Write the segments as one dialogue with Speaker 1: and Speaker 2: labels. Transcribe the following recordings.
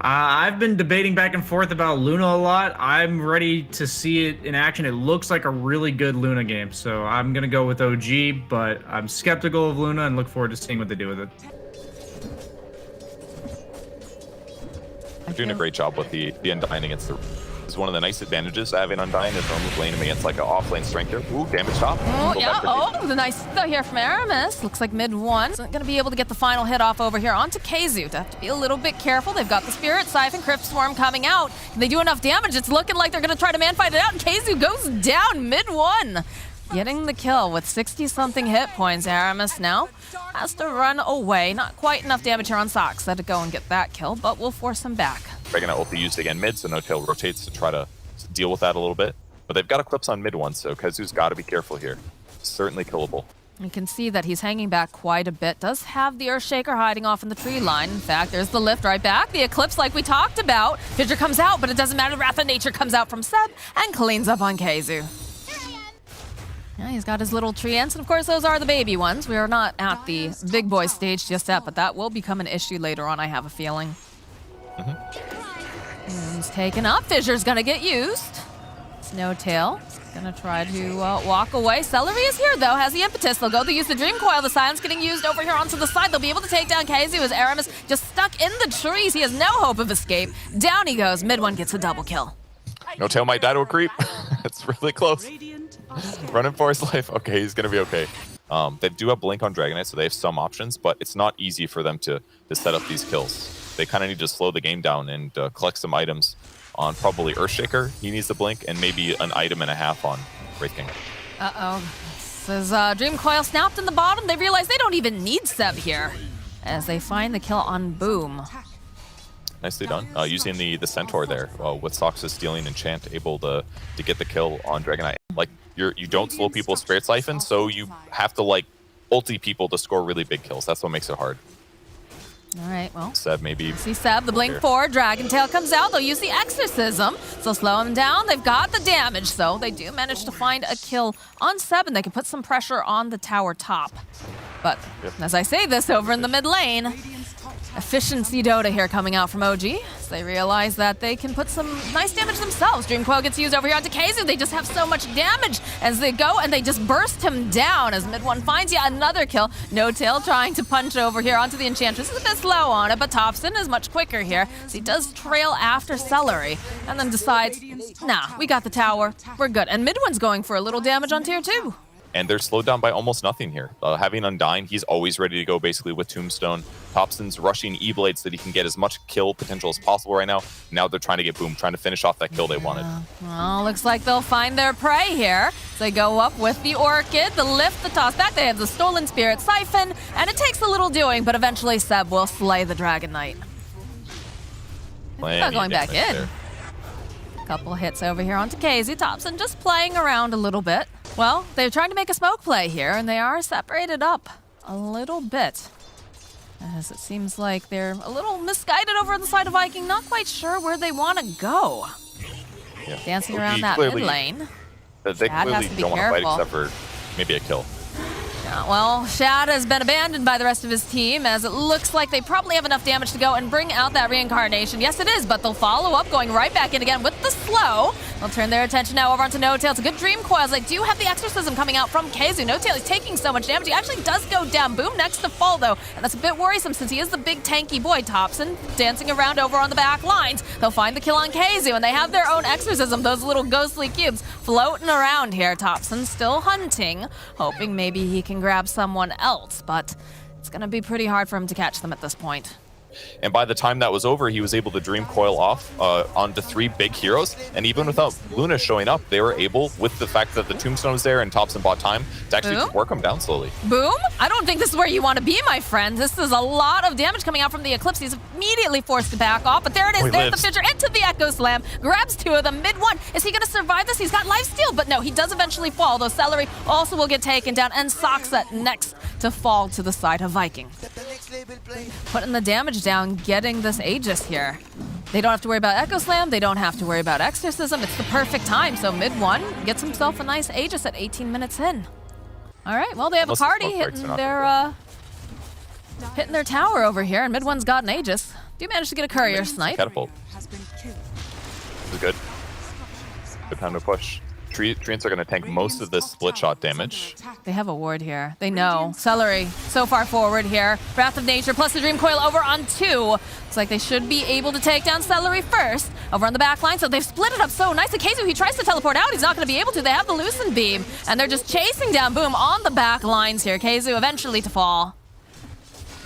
Speaker 1: I've been debating back and forth about Luna a lot. I'm ready to see it in action. It looks like a really good Luna game, so I'm gonna go with OG, but I'm skeptical of Luna and look forward to seeing what they do with it.
Speaker 2: They're doing a great job with the Undyne against the... Is one of the nice advantages of having Undyne is normally playing him against like an off-lane strength here. Ooh, damage top.
Speaker 3: Oh, yeah. Oh, the nice though here from Aramis. Looks like mid one isn't going to be able to get the final hit off over here onto KheZu. Have to be a little bit careful. They've got the Spirit Siphon, Crypt Swarm coming out. Can they do enough damage? It's looking like they're going to try to man-fight it out, and KheZu goes down mid one. Getting the kill with 60-something hit points. Aramis now has to run away. Not quite enough damage here on Sox to go and get that kill, but we'll force him back.
Speaker 2: Dragonite will be used again mid, so N0tail rotates to try to deal with that a little bit. But they've got Eclipse on mid one, so KheZu's got to be careful here. Certainly killable.
Speaker 3: You can see that he's hanging back quite a bit. Does have the Earthshaker hiding off in the tree line. In fact, there's the lift right back. The Eclipse like we talked about. Fissure comes out, but it doesn't matter. Wrath of Nature comes out from Seb and cleans up on KheZu. Yeah, he's got his little tree ants, and of course those are the baby ones. We are not at the big boy stage just yet, but that will become an issue later on, I have a feeling. He's taken up. Fissure's gonna get used. It's N0tail. Gonna try to walk away. Celery is here though, has the impetus. They'll go to use the Dream Coil. The silence getting used over here onto the side. They'll be able to take down KheZu as Aramis just stuck in the trees. He has no hope of escape. Down he goes. Mid one gets a double kill.
Speaker 2: N0tail might die to a creep. It's really close. Running for his life. Okay, he's gonna be okay. They do have Blink on Dragonite, so they have some options, but it's not easy for them to set up these kills. They kind of need to slow the game down and collect some items on probably Earthshaker. He needs the Blink, and maybe an item and a half on Wraith King.
Speaker 3: Uh-oh. This is Dream Coil snapped in the bottom. They realize they don't even need Seb here as they find the kill on Boom.
Speaker 2: Nicely done. Using the Centaur there with Sox's Stealing Enchant, able to get the kill on Dragonite. Like, you don't slow people's Spirit Siphon, so you have to like ulti people to score really big kills. That's what makes it hard.
Speaker 3: All right, well.
Speaker 2: Seb maybe.
Speaker 3: See Seb, the Blink 4, Dragon Tail comes out. They'll use the Exorcism, so slow him down. They've got the damage, so they do manage to find a kill on Seb, and they can put some pressure on the tower top. But as I say this over in the mid lane, efficiency Dota here coming out from OG. So they realize that they can put some nice damage themselves. Dream Coil gets used over here onto KheZu. They just have so much damage as they go, and they just burst him down as mid one finds yet another kill. N0tail trying to punch over here onto the Enchantress. Is a bit slow on it, but Topson is much quicker here. So he does trail after Celery and then decides, nah, we got the tower. We're good. And mid one's going for a little damage on tier 2.
Speaker 2: And they're slowed down by almost nothing here. Having Undyne, he's always ready to go basically with Tombstone. Topson's rushing E-Blade so that he can get as much kill potential as possible right now. Now they're trying to get Boom, trying to finish off that kill they wanted.
Speaker 3: Well, looks like they'll find their prey here. So they go up with the Orchid, the lift, the toss back. They have the Stolen Spirit Siphon, and it takes a little doing, but eventually Seb will slay the Dragon Knight. Not going back in.
Speaker 2: There.
Speaker 3: Couple hits over here onto KheZu. Topson just playing around a little bit. Well, they're trying to make a smoke play here, and they are separated up a little bit. As it seems like they're a little misguided over on the side of Viking, not quite sure where they want to go.
Speaker 2: Yeah.
Speaker 3: Dancing around that mid lane.
Speaker 2: They clearly don't want to fight except for maybe a kill.
Speaker 3: Well, Shad has been abandoned by the rest of his team, as it looks like they probably have enough damage to go and bring out that reincarnation. Yes, it is, but they'll follow up, going right back in again with the slow. They'll turn their attention now over onto N0tail. It's a good Dream Coil, as they do have the Exorcism coming out from KheZu. N0tail is taking so much damage. He actually does go down. Boom next to fall, though, and that's a bit worrisome since he is the big tanky boy. Topson dancing around over on the back lines. They'll find the kill on KheZu, and they have their own Exorcism, those little ghostly cubes floating around here. Topson still hunting, hoping maybe he can grab someone else, but it's going to be pretty hard for him to catch them at this point.
Speaker 2: And by the time that was over, he was able to Dream Coil off onto 3 big heroes. And even without Luna showing up, they were able, with the fact that the Tombstone was there and Topson bought time, to actually just work them down slowly.
Speaker 3: Boom? I don't think this is where you want to be, my friend. This is a lot of damage coming out from the Eclipse. He's immediately forced to back off, but there it is. There's the Fissure into the Echo Slam. Grabs 2 of them. Mid one. Is he going to survive this? He's got lifesteal, but no, he does eventually fall, though Celery also will get taken down, and Soxa next to fall to the side of Viking. Putting the damage down, getting this Aegis here. They don't have to worry about Echo Slam. They don't have to worry about Exorcism. It's the perfect time. So mid one gets himself a nice Aegis at 18 minutes in. All right, well, they have a party hitting their tower over here, and mid one's got an Aegis. Do manage to get a courier snipe.
Speaker 2: Catapult. This is good. Good time to push. Treants are going to tank most of this split shot damage.
Speaker 3: They have a ward here. They know. Celery so far forward here. Wrath of Nature plus the Dream Coil over on 2. Looks like they should be able to take down Celery first. Over on the back line, so they've split it up so nice. KheZu, he tries to teleport out. He's not going to be able to. They have the Lucent Beam, and they're just chasing down Boom on the back lines here. KheZu eventually to fall.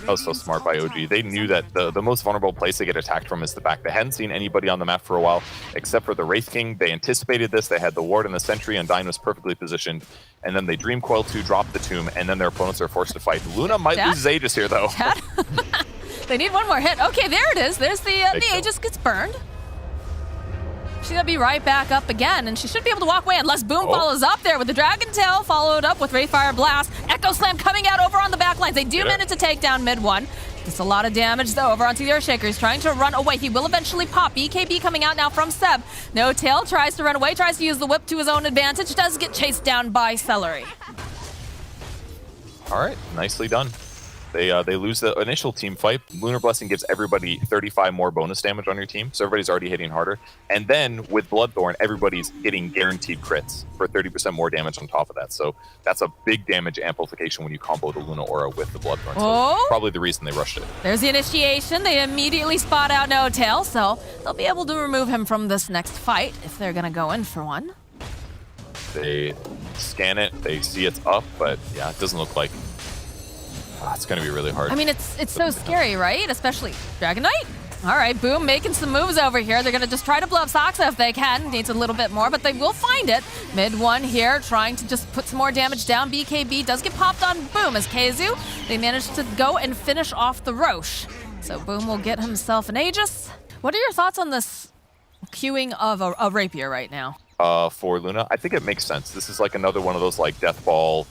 Speaker 2: That was so smart by OG. They knew that the most vulnerable place to get attacked from is the back. They hadn't seen anybody on the map for a while, except for the Wraith King. They anticipated this. They had the ward and the sentry, and Undyne was perfectly positioned. And then they Dream Coil 2, drop the tomb, and then their opponents are forced to fight. Luna might lose his Aegis here, though.
Speaker 3: They need one more hit. Okay, there it is. There's the Aegis gets burned. She's gonna be right back up again, and she should be able to walk away unless Boom follows up there with the Dragon Tail, followed up with Wraithfire Blast. Echo Slam coming out over on the back lines. They do manage to take down mid one. Just a lot of damage, though, over onto the Earthshaker. He's trying to run away. He will eventually pop. BKB coming out now from Seb. No Tail tries to run away, tries to use the whip to his own advantage. Does get chased down by Celery.
Speaker 2: All right, nicely done. They lose the initial team fight. Lunar Blessing gives everybody 35 more bonus damage on your team, so everybody's already hitting harder. And then with Bloodthorn, everybody's getting guaranteed crits for 30% more damage on top of that. So that's a big damage amplification when you combo the Luna Aura with the Bloodthorn. So probably the reason they rushed it.
Speaker 3: There's the initiation. They immediately spot out No Tail, so they'll be able to remove him from this next fight if they're gonna go in for one.
Speaker 2: They scan it, they see it's up, but yeah, it doesn't look like. It's going to be really hard.
Speaker 3: I mean, it's so scary, right? Especially Dragon Knight. All right, Boom making some moves over here. They're going to just try to blow up Saksa if they can. Needs a little bit more, but they will find it. Mid one here, trying to just put some more damage down. BKB does get popped on Boom as KheZu. They managed to go and finish off the Roche. So Boom will get himself an Aegis. What are your thoughts on this queuing of a Rapier right now?
Speaker 2: For Luna, I think it makes sense. This is like another one of those like death ball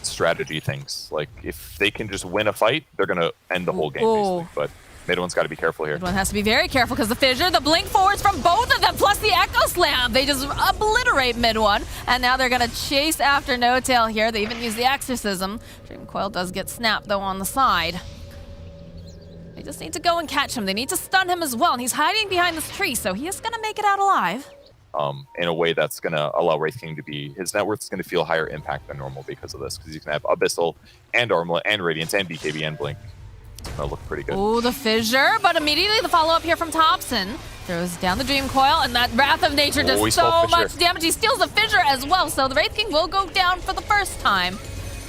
Speaker 2: strategy things. Like if they can just win a fight, they're gonna end the whole game. Basically. But mid one's got to be careful here.
Speaker 3: Mid one has to be very careful because the fissure, the blink forwards from both of them, plus the Echo Slam. They just obliterate mid one, and now they're gonna chase after No Tail here. They even use the Exorcism. Dream Coil does get snapped though on the side. They just need to go and catch him. They need to stun him as well, and he's hiding behind this tree, so he is gonna make it out alive.
Speaker 2: In a way that's going to allow Wraith King to be, his net worth is going to feel higher impact than normal because of this, because you can have Abyssal and Armlet and Radiance and BKB and Blink. It's going to look pretty good.
Speaker 3: Oh, the fissure, but immediately the follow-up here from Thompson. Throws down the Dream Coil, and that Wrath of Nature does so much damage. He steals the fissure as well, so the Wraith King will go down for the first time.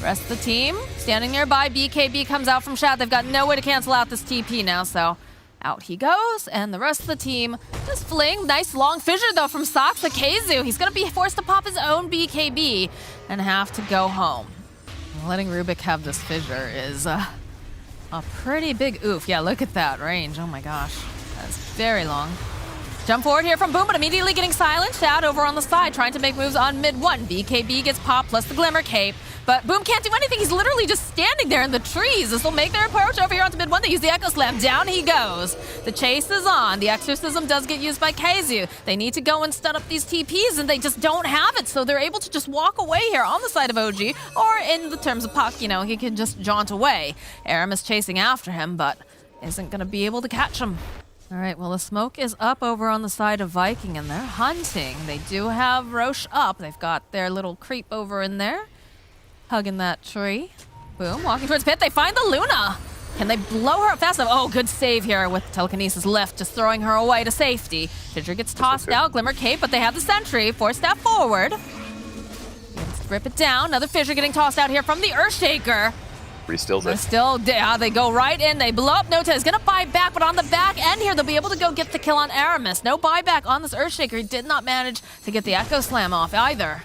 Speaker 3: Rest of the team standing nearby. BKB comes out from Shad. They've got no way to cancel out this TP now, so out he goes, and the rest of the team just fling. Nice long fissure, though, from Saksa. KheZu, he's going to be forced to pop his own BKB and have to go home. Letting Rubik have this fissure is a pretty big oof. Yeah, look at that range. Oh, my gosh. That's very long. Jump forward here from Boom, but immediately getting silenced. Shad over on the side, trying to make moves on mid one. BKB gets popped, plus the Glimmer Cape. But Boom can't do anything. He's literally just standing there in the trees. This will make their approach over here onto mid one. They use the Echo Slam. Down he goes. The chase is on. The Exorcism does get used by KheZu. They need to go and stun up these TPs, and they just don't have it. So they're able to just walk away here on the side of OG. Or in the terms of Puck, you know, he can just jaunt away. Aram is chasing after him, but isn't going to be able to catch him. All right, well, the smoke is up over on the side of Viking, and they're hunting. They do have Roche up. They've got their little creep over in there, hugging that tree. Boom, walking towards pit. They find the Luna. Can they blow her up fast enough? Oh, good save here with Telekinesis left, just throwing her away to safety. Fissure gets tossed out, Glimmer Cape, but they have the sentry. 4-step forward. Let's rip it down. Another Fissure getting tossed out here from the Earthshaker.
Speaker 2: Re-steals it.
Speaker 3: Still, they go right in. They blow up. No Tail is going to buy back, but on the back end here, they'll be able to go get the kill on Aramis. No buyback on this Earthshaker. He did not manage to get the Echo Slam off either.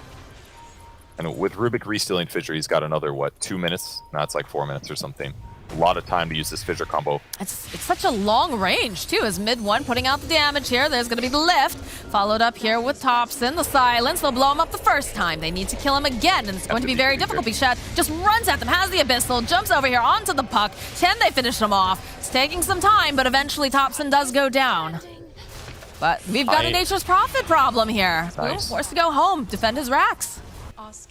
Speaker 2: And with Rubik re-stealing Fissure, he's got another, what, 2 minutes? No, it's like 4 minutes or something. A lot of time to use this Fissure combo.
Speaker 3: It's such a long range, too, as mid one putting out the damage here. There's going to be the lift, followed up here with Thompson. The silence, they'll blow him up the first time. They need to kill him again, and it's going to be very difficult. Shad just runs at them, has the Abyssal, jumps over here onto the Puck. Can they finish him off? It's taking some time, but eventually Thompson does go down. But we've got a Nature's Prophet problem here.
Speaker 2: Nice.
Speaker 3: Forced to go home, defend his racks.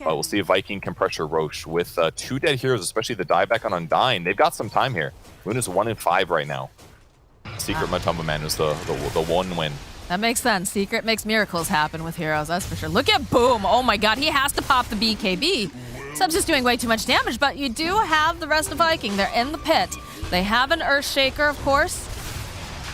Speaker 2: We'll see if Viking can pressure Roche with 2 dead heroes, especially the dieback on Undyne. They've got some time here. Luna's 1 in 5 right now. Secret Matumba Man was the one win.
Speaker 3: That makes sense. Secret makes miracles happen with heroes, that's for sure. Look at Boom. Oh my god, he has to pop the BKB. Sub's just doing way too much damage, but you do have the rest of Viking. They're in the pit. They have an Earthshaker, of course,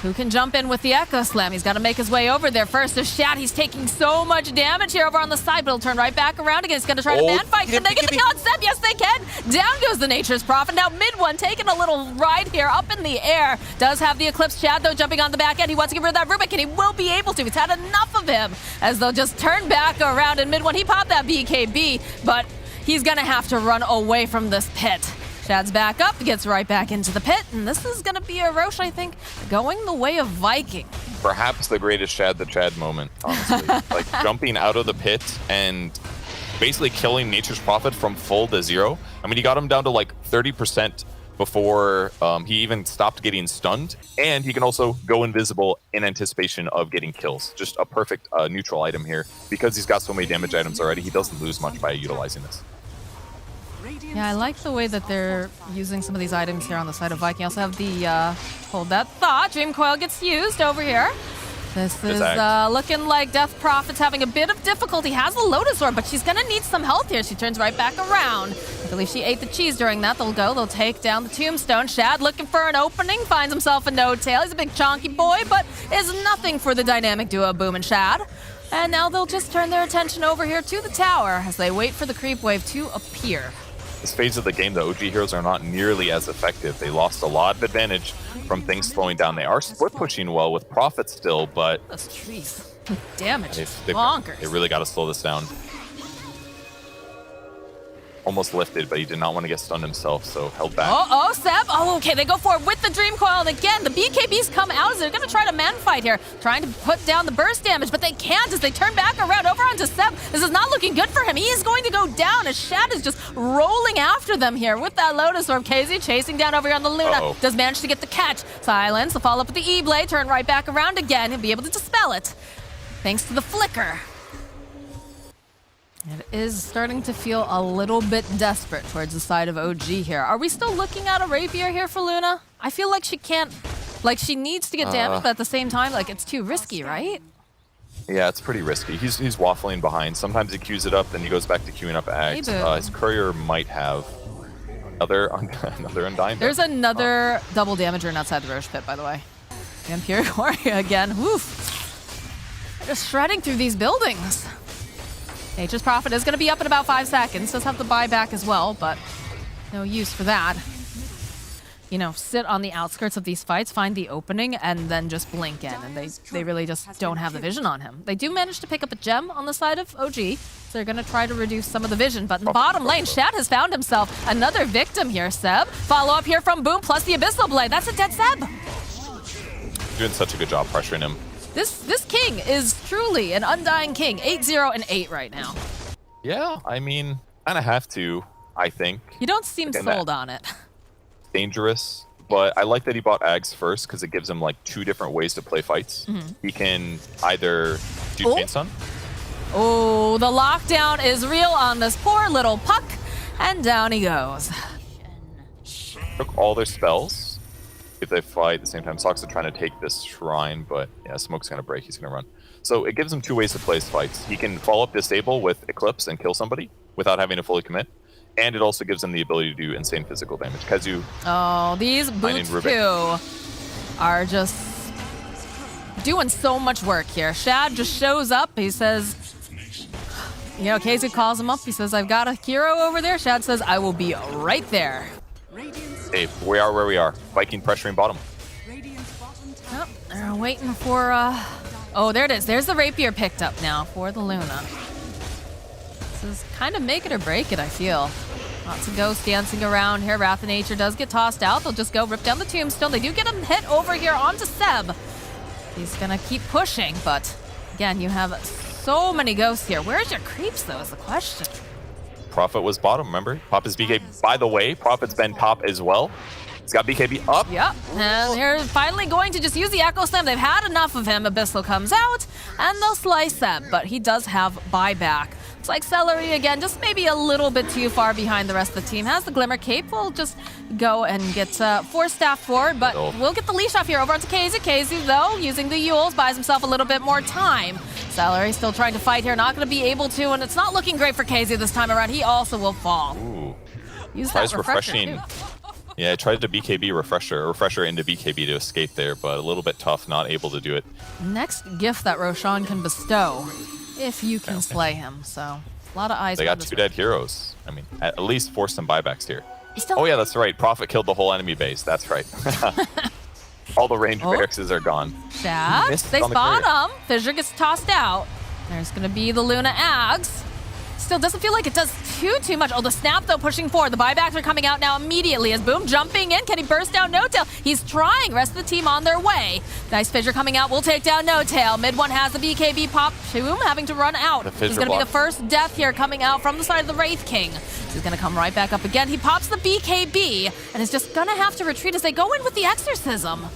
Speaker 3: who can jump in with the Echo Slam. He's got to make his way over there first. There's Shad. He's taking so much damage here over on the side, but he'll turn right back around again. He's going to try to man fight. Can they get the kill on Seb? Yes, they can. Down goes the Nature's Prophet. Now mid one taking a little ride here up in the air. Does have the Eclipse. Shad, though, jumping on the back end. He wants to get rid of that Rubik, and he will be able to. He's had enough of him as they'll just turn back around in mid one. He popped that BKB, but he's going to have to run away from this pit. Shad's back up, gets right back into the pit, and this is going to be a Roche, I think, going the way of Viking.
Speaker 2: Perhaps the greatest Shad the Chad moment, honestly. Like jumping out of the pit and basically killing Nature's Prophet from full to zero. I mean, he got him down to like 30% before he even stopped getting stunned, and he can also go invisible in anticipation of getting kills. Just a perfect neutral item here. Because he's got so many damage items already, he doesn't lose much by utilizing this.
Speaker 3: Yeah, I like the way that they're using some of these items here on the side of Viking. I also have the, hold that thought, Dream Coil gets used over here. This is looking like Death Prophet's having a bit of difficulty. Has the Lotus Orb, but she's gonna need some health here. She turns right back around. I believe she ate the cheese during that. They'll take down the Tombstone. Shad looking for an opening, finds himself a No Tail. He's a big chonky boy, but is nothing for the dynamic duo Boom and Shad. And now they'll just turn their attention over here to the tower as they wait for the creep wave to appear.
Speaker 2: This phase of the game, the OG heroes are not nearly as effective. They lost a lot of advantage from things slowing down. They are split pushing well with Prophet still, but
Speaker 3: Those trees. Damage.
Speaker 2: they
Speaker 3: Bonkers.
Speaker 2: really got to slow this down. Almost lifted, but he did not want to get stunned himself, so held back.
Speaker 3: Oh, Seb. Oh, okay, they go forward with the Dream Coil. And again, the BKBs come out as they're going to try to man fight here, trying to put down the burst damage, but they can't as they turn back around over onto Seb. This is not looking good for him. He is going to go down as Shad is just rolling after them here with that Lotus Orb. KZ chasing down over here on the Luna. Does manage to get the catch. Silence, the follow up with the E-Blade, turn right back around again. He'll be able to dispel it thanks to the flicker. It is starting to feel a little bit desperate towards the side of OG here. Are we still looking at a Rapier here for Luna? I feel like she can't, like she needs to get damage, but at the same time, like it's too risky, right?
Speaker 2: Yeah, it's pretty risky. He's waffling behind. Sometimes he queues it up, then he goes back to queuing up Ags. His Courier might have another Undying.
Speaker 3: There's another double damager outside the Roche pit, by the way. Impure Courier again. Woof. They're just shredding through these buildings. Nature's Prophet is going to be up in about 5 seconds. Does have the buyback as well, but no use for that. You know, sit on the outskirts of these fights, find the opening, and then just blink in. And they really just don't have the vision on him. They do manage to pick up a gem on the side of OG, so they're going to try to reduce some of the vision. But in the bottom lane, Shad has found himself another victim here, Seb. Follow up here from Boom, plus the Abyssal Blade. That's a dead Seb.
Speaker 2: Doing such a good job pressuring him.
Speaker 3: This king is truly an undying king. 8-0 and 8 right now.
Speaker 2: Yeah, I mean, kind of have to, I think.
Speaker 3: You don't seem sold on it.
Speaker 2: Dangerous, but I like that he bought Ags first because it gives him like 2 different ways to play fights. He can either do Chain Stun.
Speaker 3: Oh, the lockdown is real on this poor little puck, and down he goes.
Speaker 2: Took all their spells. If they fight at the same time, Sox are trying to take this shrine, but yeah, Smoke's gonna break, he's gonna run. So it gives him 2 ways to play his fights. He can follow up Disable with Eclipse and kill somebody without having to fully commit. And it also gives him the ability to do insane physical damage. Kazu.
Speaker 3: Oh, these boots too are just doing so much work here. Shad just shows up, he says, you know, Kazu calls him up, he says, I've got a hero over there. Shad says, I will be right there.
Speaker 2: Hey, we are where we are. Viking pressuring bottom.
Speaker 3: Oh, they're waiting for, oh, there it is. There's the Rapier picked up now for the Luna. This is kind of make it or break it, I feel. Lots of ghosts dancing around here. Wrath of Nature does get tossed out. They'll just go rip down the Tombstone. They do get him hit over here onto Seb. He's gonna keep pushing, but again, you have so many ghosts here. Where's your creeps, though, is the question.
Speaker 2: Prophet was bottom, remember? Pop is BKB. By the way, Prophet's been top as well. He's got BKB up.
Speaker 3: Yep, and they're finally going to just use the Echo Slam. They've had enough of him. Abyssal comes out, and they'll slice Seb, but he does have buyback. It's like Celery again, just maybe a little bit too far behind the rest of the team. Has the Glimmer Cape, will just go and get Force Staff forward, but we'll get the leash off here over onto KZ. KZ, though, using the Yules, buys himself a little bit more time. Celery still trying to fight here, not going to be able to, and it's not looking great for KZ this time around. He also will fall.
Speaker 2: Ooh.
Speaker 3: Use that refresher,
Speaker 2: refreshing.
Speaker 3: too.
Speaker 2: Yeah, I tried to BKB refresher into BKB to escape there, but a little bit tough, not able to do it.
Speaker 3: Next gift that Roshan can bestow, if you can slay him. So, a lot of eyes.
Speaker 2: They
Speaker 3: on
Speaker 2: got
Speaker 3: this
Speaker 2: 2
Speaker 3: one.
Speaker 2: dead heroes. I mean, at least force some buybacks here.
Speaker 3: He's still
Speaker 2: Oh yeah, that's right. Prophet killed the whole enemy base. That's right. All the ranged barracks are gone.
Speaker 3: Shad,
Speaker 2: Missed
Speaker 3: they
Speaker 2: on the
Speaker 3: spot him. Fissure gets tossed out. There's going to be the Luna Ags. Still doesn't feel like it does too much. Oh, the snap, though, pushing forward. The buybacks are coming out now immediately as Boom jumping in. Can he burst down No-Tail? He's trying. Rest of the team on their way. Nice Fissure coming out. We'll take down No-Tail. Mid one has the BKB pop. Boom having to run out.
Speaker 2: The
Speaker 3: He's
Speaker 2: Fissure
Speaker 3: going to be
Speaker 2: block.
Speaker 3: the first death here coming out from the side of the Wraith King. He's going to come right back up again. He pops the BKB and is just going to have to retreat as they go in with the Exorcism.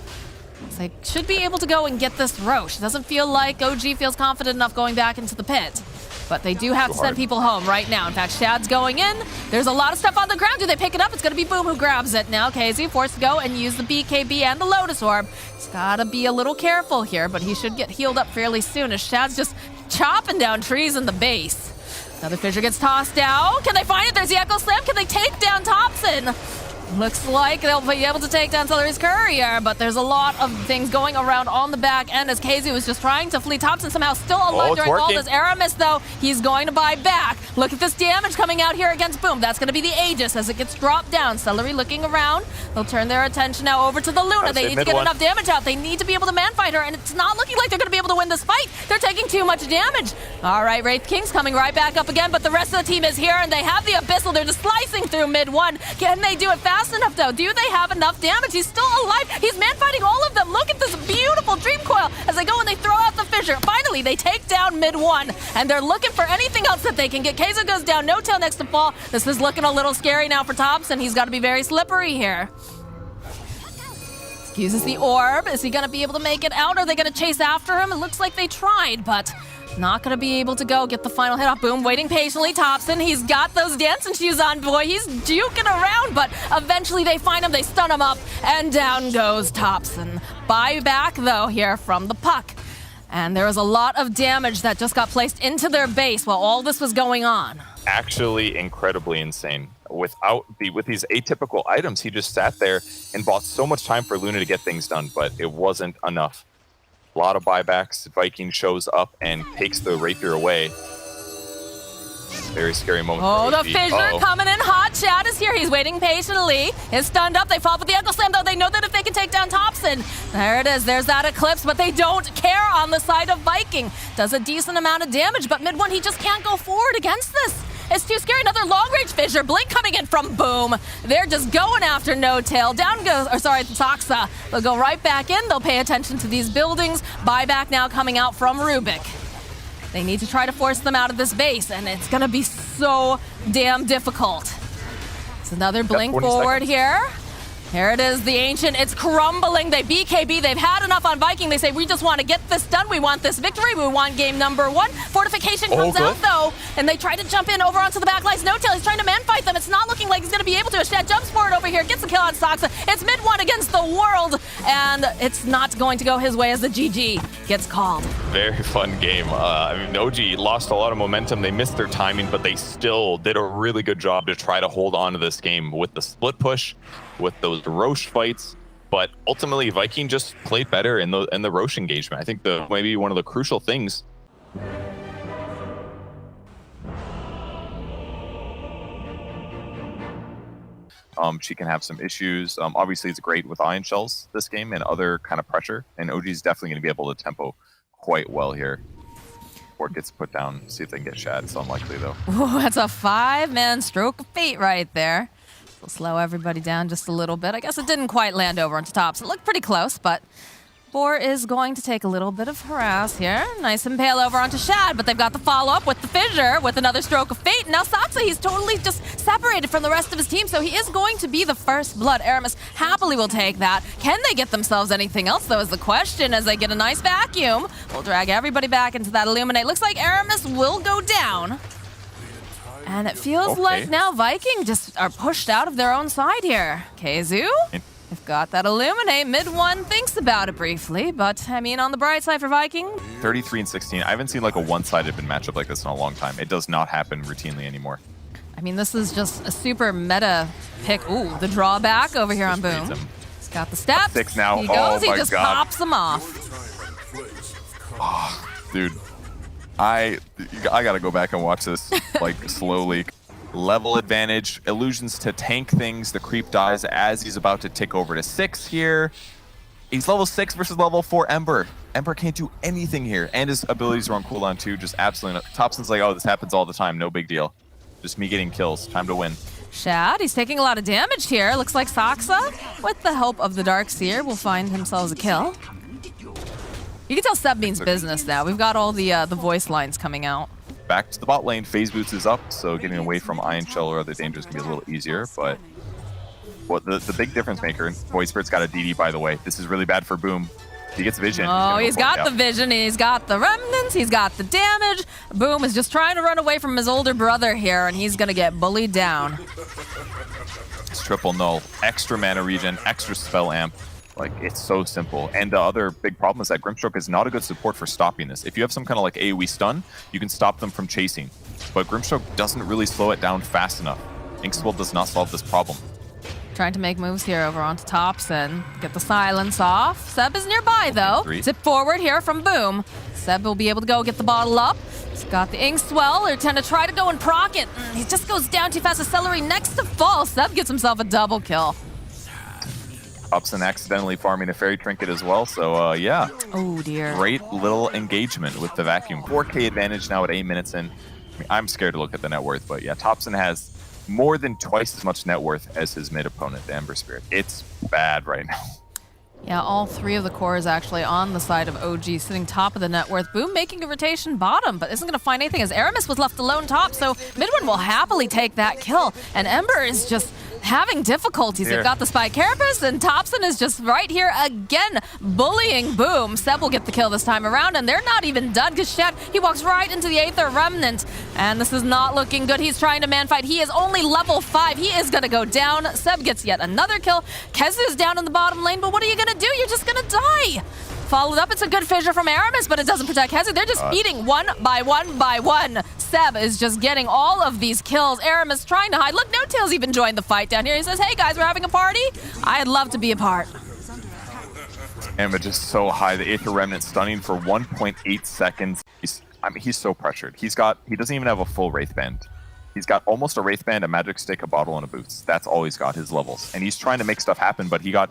Speaker 3: So they should be able to go and get this Roche. Doesn't feel like OG feels confident enough going back into the pit. But they do have to send people home right now. In fact, Shad's going in. There's a lot of stuff on the ground. Do they pick it up? It's going to be Boom who grabs it now. KZ forced to go and use the BKB and the Lotus Orb. He's got to be a little careful here, but he should get healed up fairly soon as Shad's just chopping down trees in the base. Another Fissure gets tossed out. Can they find it? There's the Echo Slam. Can they take down Thompson? Looks like they'll be able to take down Celery's Courier, but there's a lot of things going around on the back end as KZ was just trying to flee. Thompson somehow still alive during all this. Aramis, though, he's going to buy back. Look at this damage coming out here against Boom. That's going to be the Aegis as it gets dropped down. Celery looking around. They'll turn their attention now over to the Luna. They need to get enough damage out. They need to be able to man-fight her, and it's not looking like they're going to be able to win this fight. They're taking too much damage. All right, Wraith King's coming right back up again, but the rest of the team is here, and they have the Abyssal. They're just slicing through mid one. Can they do it fast enough, though? Do they have enough damage? He's still alive. He's man-fighting all of them. Look at this beautiful Dream Coil as they go and they throw out the Fissure. Finally, they take down mid one, and they're looking for anything else that they can get. Kaiser goes down, No-Tail next to fall. This is looking a little scary now for Thompson. He's got to be very slippery here. Uses the orb. Is he going to be able to make it out? Are they going to chase after him? It looks like they tried, but not going to be able to go get the final hit off. Boom, waiting patiently. Thompson, he's got those dancing shoes on, boy. He's juking around, but eventually they find him. They stun him up, and down goes Thompson. Buyback, though, here from the Puck. And there was a lot of damage that just got placed into their base while all this was going on.
Speaker 2: Actually incredibly insane. With these atypical items, he just sat there and bought so much time for Luna to get things done, but it wasn't enough. A lot of buybacks. Viking shows up and takes the rapier away. Very scary moment.
Speaker 3: Oh,
Speaker 2: for
Speaker 3: the
Speaker 2: OG.
Speaker 3: Fissure coming in hot. Chad is here. He's waiting patiently. Is stunned up. They fall with the Echo Slam, though. They know that if they can take down Thompson. There it is. There's that Eclipse, but they don't care on the side of Viking. Does a decent amount of damage, but mid one, he just can't go forward against this. It's too scary. Another long-range Fissure. Blink coming in from Boom. They're just going after No-Tail. Down goes, Soxa. They'll go right back in. They'll pay attention to these buildings. Buyback now coming out from Rubik. They need to try to force them out of this base, and it's going to be so damn difficult. It's another blink forward here. Here it is, the Ancient. It's crumbling. They BKB. They've had enough on Viking. They say, we just want to get this done. We want this victory. We want game number one. Fortification comes out, though, and they try to jump in over onto the back lines. No-Tail, he's trying to man-fight them. It's not looking like he's going to be able to. Shad jumps forward over here, gets a kill on Soxa. It's mid one against the world, and it's not going to go his way as the GG gets called.
Speaker 2: Very fun game. I mean, OG lost a lot of momentum. They missed their timing, but they still did a really good job to try to hold on to this game with the split push, with those Roche fights. But ultimately, Viking just played better in the Roche engagement. I think maybe one of the crucial things. She can have some issues. Obviously, it's great with Ion Shells this game and other kind of pressure. And OG is definitely going to be able to tempo quite well here. Or it gets put down. See if they can get Shad. It's unlikely, though.
Speaker 3: Ooh, that's a 5-man stroke of fate right there. We'll slow everybody down just a little bit. I guess it didn't quite land over onto top, so it looked pretty close, but Boar is going to take a little bit of harass here. Nice impale over onto Shad, but they've got the follow-up with the Fissure with another stroke of fate. Now Soxa, he's totally just separated from the rest of his team, so he is going to be the first blood. Aramis happily will take that. Can they get themselves anything else, though, is the question, as they get a nice vacuum. We'll drag everybody back into that Illuminate. Looks like Aramis will go down. And it feels
Speaker 2: Okay.
Speaker 3: like now Viking just are pushed out of their own side here. KheZu, they've got that Illuminate. Mid one thinks about it briefly, but I mean, on the bright side for Viking,
Speaker 2: 33 and 16. I haven't seen like a one-sided matchup like this in a long time. It does not happen routinely anymore.
Speaker 3: I mean, this is just a super meta pick. Ooh, the drawback over here on
Speaker 2: Just
Speaker 3: Boom.
Speaker 2: beats him.
Speaker 3: He's got the steps.
Speaker 2: 6 now.
Speaker 3: He
Speaker 2: Oh
Speaker 3: goes, he
Speaker 2: my
Speaker 3: just
Speaker 2: God.
Speaker 3: pops them off.
Speaker 2: Dude, I gotta go back and watch this like slowly. Level advantage, illusions to tank things. The creep dies as he's about to tick over to 6 here. He's level 6 versus level 4 Ember. Ember can't do anything here, and his abilities are on cooldown too. Just absolutely. Thompson's like, oh, this happens all the time. No big deal. Just me getting kills. Time to win.
Speaker 3: Shad, he's taking a lot of damage here. Looks like Saksa, with the help of the Darkseer, will find himself a kill. You can tell Seb means business now. We've got all the voice lines coming out.
Speaker 2: Back to the bot lane. Phase boots is up, so getting away from Iron Shell or other dangers can be a little easier. But what the big difference maker, and Void Spirit's got a DD, by the way. This is really bad for Boom. He gets vision.
Speaker 3: Oh, he's got the
Speaker 2: the
Speaker 3: vision, he's got the remnants, he's got the damage. Boom is just trying to run away from his older brother here, and he's gonna get bullied down.
Speaker 2: It's triple null, extra mana regen, extra spell amp. Like, it's so simple. And the other big problem is that Grimstroke is not a good support for stopping this. If you have some kind of like AoE stun, you can stop them from chasing. But Grimstroke doesn't really slow it down fast enough. Inkswell does not solve this problem.
Speaker 3: Trying to make moves here over onto tops and get the silence off. Seb is nearby though.
Speaker 2: 3.
Speaker 3: Zip forward here from Boom. Seb will be able to go get the bottle up. He's got the Inkswell. They're trying to try to go and proc it. He just goes down too fast. Accelerate next to fall. Seb gets himself a double kill.
Speaker 2: Upson accidentally farming a fairy trinket as well. So yeah,
Speaker 3: Oh dear.
Speaker 2: great little engagement with the vacuum. 4K advantage now at 8 minutes in. I mean, I'm scared to look at the net worth, but yeah, Thompson has more than twice as much net worth as his mid opponent, the Ember Spirit. It's bad right now.
Speaker 3: Yeah, all three of the cores actually on the side of OG, sitting top of the net worth. Boom making a rotation bottom, but isn't going to find anything as Aramis was left alone top, so Midwin will happily take that kill. And Ember is just having difficulties.
Speaker 2: Here.
Speaker 3: They've got the Spy Carapace, and Thompson is just right here again, bullying Boom. Seb will get the kill this time around, and they're not even done, because Shad, he walks right into the Aether Remnant, and this is not looking good. He's trying to man-fight. He is only level 5. He is going to go down. Seb gets yet another kill. KheZu's down in the bottom lane, but what are you going to do? You're just going to die. Followed up, it's a good fissure from Aramis, but it doesn't protect KheZu. They're just eating one by one by one. Seb is just getting all of these kills. Aramis trying to hide. Look, No Tail's even joined the fight down here. He says, hey guys, we're having a party. I'd love to be a part.
Speaker 2: Emma just so high. The Aether Remnant stunning for 1.8 seconds. He's so pressured. He doesn't even have a full Wraith Band. He's got almost a Wraith Band, a Magic Stick, a bottle, and a boost. That's all he's got, his levels. And he's trying to make stuff happen, but he got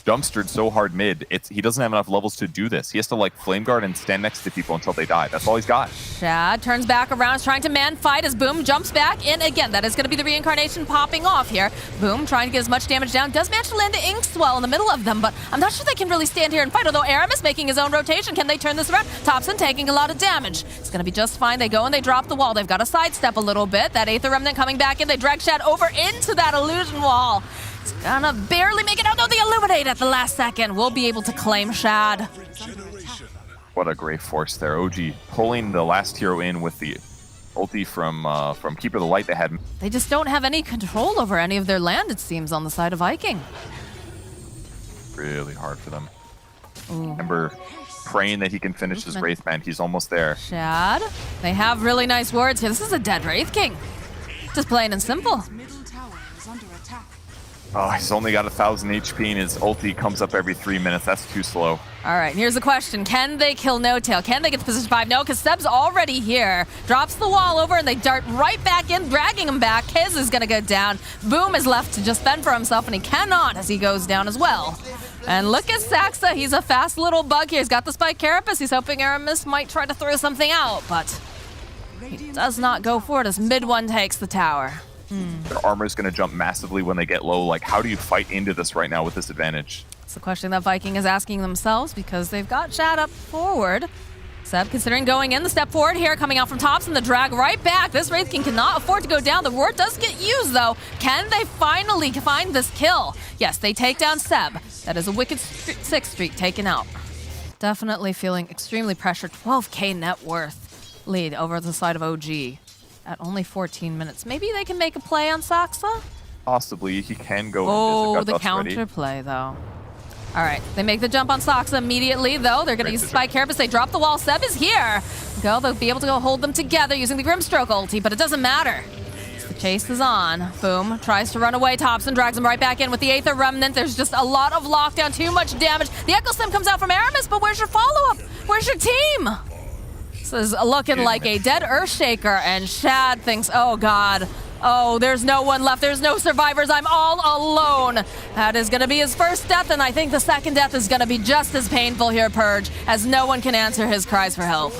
Speaker 2: dumpstered so hard mid. He doesn't have enough levels to do this. He has to like flame guard and stand next to people until they die. That's all he's got.
Speaker 3: Shad turns back around, is trying to man fight as Boom jumps back in again. That is going to be the reincarnation popping off here. Boom trying to get as much damage down. Does manage to land the Inkswell in the middle of them, but I'm not sure they can really stand here and fight. Although Aramis making his own rotation. Can they turn this around? Thompson taking a lot of damage. It's going to be just fine. They go and they drop the wall. They've got to sidestep a little bit. That Aether Remnant coming back in. They drag Shad over into that illusion wall. He's gonna barely make it out. No, they illuminate at the last second. We'll be able to claim Shad.
Speaker 2: What a great force there. OG pulling the last hero in with the ulti from Keeper of the Light they had.
Speaker 3: They just don't have any control over any of their land, it seems, on the side of Viking.
Speaker 2: Really hard for them. Ember praying that he can finish his Wraith Band. He's almost there.
Speaker 3: Shad, they have really nice words here. This is a dead Wraith King. Just plain and simple.
Speaker 2: Oh, he's only got 1,000 HP and his ulti comes up every 3 minutes. That's too slow.
Speaker 3: All right, here's the question. Can they kill No Tail? Can they get to position 5? No, because Seb's already here. Drops the wall over and they dart right back in, dragging him back. Kiz is going to go down. Boom is left to just fend for himself, and he cannot as he goes down as well. And look at Saksa. He's a fast little bug here. He's got the Spike Carapace. He's hoping Aramis might try to throw something out, but he does not go for it as mid one takes the tower.
Speaker 2: Their armor is going to jump massively when they get low. Like, how do you fight into this right now with this advantage?
Speaker 3: It's the question that Viking is asking themselves because they've got Shad up forward. Seb considering going in, the step forward here, coming out from tops and the drag right back. This Wraith King cannot afford to go down. The ward does get used though. Can they finally find this kill? Yes, they take down Seb. That is a wicked 6 streak taken out. Definitely feeling extremely pressured. 12k net worth lead over the side of OG. at only 14 minutes. Maybe they can make a play on Saksa?
Speaker 2: Possibly he can go.
Speaker 3: Oh,
Speaker 2: in
Speaker 3: the counter play, though. All right, they make the jump on Saksa immediately, though. They're going to use Spike Carapace. They drop the wall. Seb is here. They'll be able to go hold them together using the Grimstroke ulti, but it doesn't matter. The chase is on. Boom tries to run away. Thompson drags him right back in with the Aether Remnant. There's just a lot of lockdown, too much damage. The Echo Slam comes out from Aramis, but where's your follow-up? Where's your team? This is looking like a dead Earthshaker, and Shad thinks, oh, God. Oh, there's no one left. There's no survivors. I'm all alone. That is going to be his first death, and I think the second death is going to be just as painful here, Purge, as no one can answer his cries for help.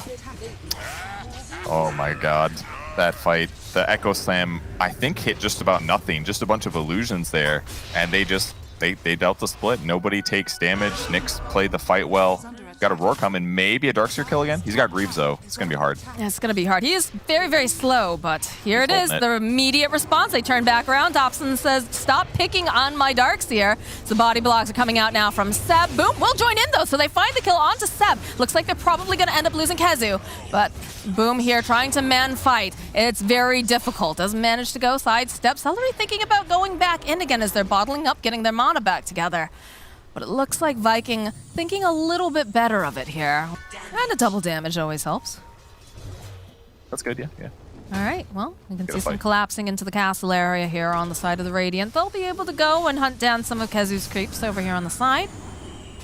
Speaker 2: Oh my god. That fight. The Echo Slam, I think, hit just about nothing. Just a bunch of illusions there. And they dealt the split. Nobody takes damage. Nyx played the fight well. Got a Roar coming, maybe a Darkseer kill again. He's got Greaves though. It's gonna be hard.
Speaker 3: Yeah, it's gonna be hard. He is very, very slow, but here it is. The immediate response. They turn back around. Dobson says, stop picking on my Darkseer. So body blocks are coming out now from Seb. Boom will join in though, so they find the kill onto Seb. Looks like they're probably gonna end up losing KheZu, but Boom here trying to man fight. It's very difficult. Doesn't manage to go sidestep. Celery thinking about going back in again as they're bottling up, getting their mana back together. But it looks like Viking thinking a little bit better of it here. And a double damage always helps.
Speaker 2: That's good, yeah.
Speaker 3: All right, well, we can see some collapsing into the castle area here on the side of the Radiant. They'll be able to go and hunt down some of KheZu's creeps over here on the side.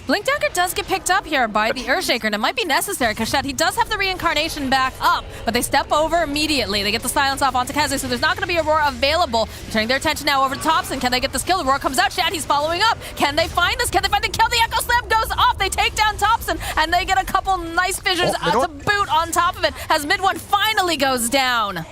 Speaker 3: Blink Dagger does get picked up here by the Earthshaker, and it might be necessary because Shed, he does have the reincarnation back up, but they step over immediately. They get the silence off onto KheZu, so there's not going to be a Roar available. Turning their attention now over to Thompson. Can they get this kill? The Roar comes out. Shad, he's following up. Can they find this? Can they find the kill? The Echo Slam goes off. They take down Thompson, and they get a couple nice fissures to boot on top of it as Mid One finally goes down.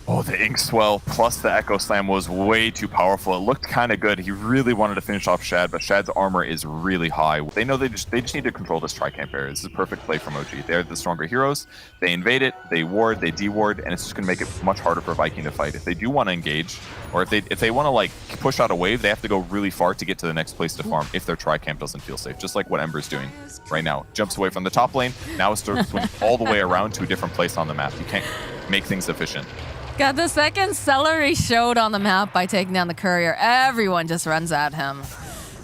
Speaker 2: Oh, the Ink Swell plus the Echo Slam was way too powerful. It looked kind of good. He really wanted to finish off Shad, but Shad's armor is really high. They know they just need to control this Tricamp area. This is a perfect play from OG. They're the stronger heroes. They invade it, they ward, they deward, and it's just going to make it much harder for Viking to fight. If they do want to engage, or if they want to like push out a wave, they have to go really far to get to the next place to farm if their Tricamp doesn't feel safe, just like what Ember's doing right now. Jumps away from the top lane, now it starts swinging all the way around to a different place on the map. You can't make things efficient.
Speaker 3: God, the second Celery showed on the map by taking down the Courier, everyone just runs at him.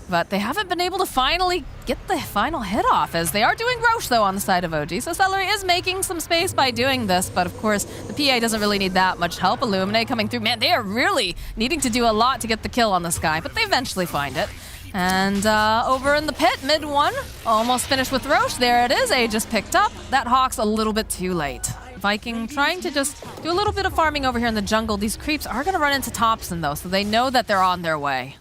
Speaker 3: But they haven't been able to finally get the final hit off, as they are doing Roche, though, on the side of OG. So Celery is making some space by doing this, but of course, the PA doesn't really need that much help. Illuminate coming through. Man, they are really needing to do a lot to get the kill on this guy, but they eventually find it. And over in the pit, Mid One, almost finished with Roche. There it is, Aegis picked up. That Hawk's a little bit too late. Viking trying to just do a little bit of farming over here in the jungle. These creeps are going to run into Thompson, though, so they know that they're on their way.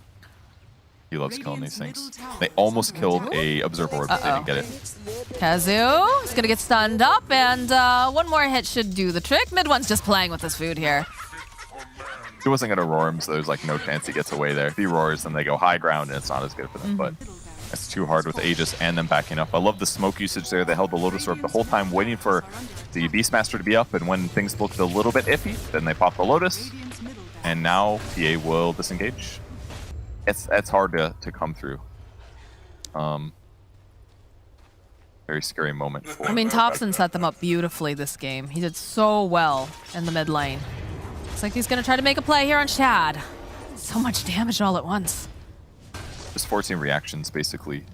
Speaker 2: He loves killing these things. They almost killed a Observer Orb, but they didn't get it.
Speaker 3: KheZu is going to get stunned up, and one more hit should do the trick. Mid One's just playing with his food here.
Speaker 2: He wasn't going to roar him, so there's like no chance he gets away there. If he roars, then they go high ground, and it's not as good for them, but it's too hard with Aegis and them backing up. I love the smoke usage there. They held the Lotus Orb the whole time, waiting for the Beastmaster to be up, and when things looked a little bit iffy, then they pop the Lotus, and now PA will disengage. It's hard to come through. Very scary moment.
Speaker 3: I mean, Thompson set them up beautifully this game. He did so well in the mid lane. Looks like he's going to try to make a play here on Shad. So much damage all at once.
Speaker 2: Just forcing reactions, basically.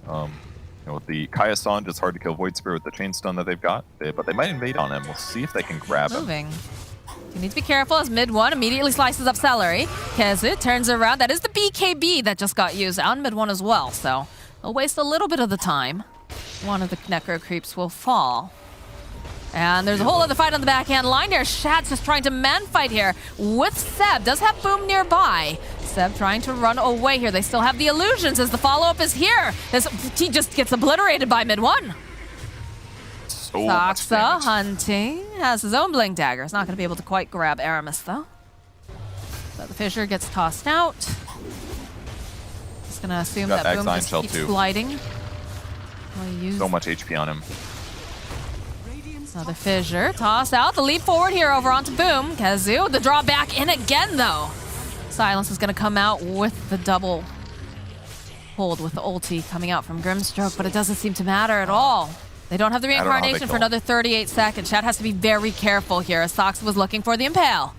Speaker 2: With the Kaya Sand, it's hard to kill Void Spirit with the chain stun that they've got, but they might invade on him. We'll see if they can grab him.
Speaker 3: You need to be careful as Mid One immediately slices up Celery. KheZu turns around. That is the BKB that just got used on Mid One as well, so they'll waste a little bit of the time. One of the Necro creeps will fall. And there's a whole other fight on the backhand line here. Shad's just trying to man fight here with Seb. Does have Boom nearby. Seb trying to run away here. They still have the illusions as the follow-up is here. He just gets obliterated by Mid One. Saksa hunting. Has his own Blink Dagger. He's not going to be able to quite grab Aramis, though. So the Fissure gets tossed out. Just going to assume that Boom just keeps gliding.
Speaker 2: So much HP on him.
Speaker 3: Another Fissure. Toss out. The leap forward here over onto Boom. KheZu, the draw back in again, though. Silence is going to come out with the double hold with the ulti coming out from Grimstroke, but it doesn't seem to matter at all. They don't have the
Speaker 2: I don't know how they
Speaker 3: reincarnation for
Speaker 2: kill.
Speaker 3: another 38 seconds. Shad has to be very careful here as Sox was looking for the Impale.